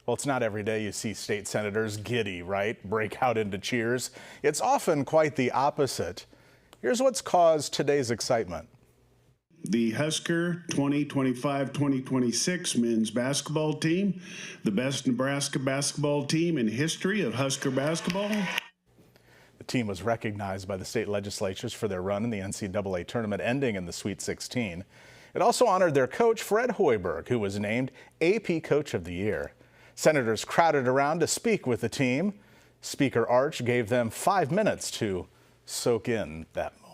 Well, it's not every day you see state senators giddy, right? Break out into cheers. It's often quite the opposite. Here's what's caused today's excitement. The Husker 2025-2026 men's basketball team, the best Nebraska basketball team in history of Husker basketball. The team was recognized by the state legislatures for their run in the NCAA tournament, ending in the Sweet 16. It also honored their coach, Fred Hoiberg, who was named AP Coach of the Year. Senators crowded around to speak with the team. Speaker Arch gave them 5 minutes to soak in that moment.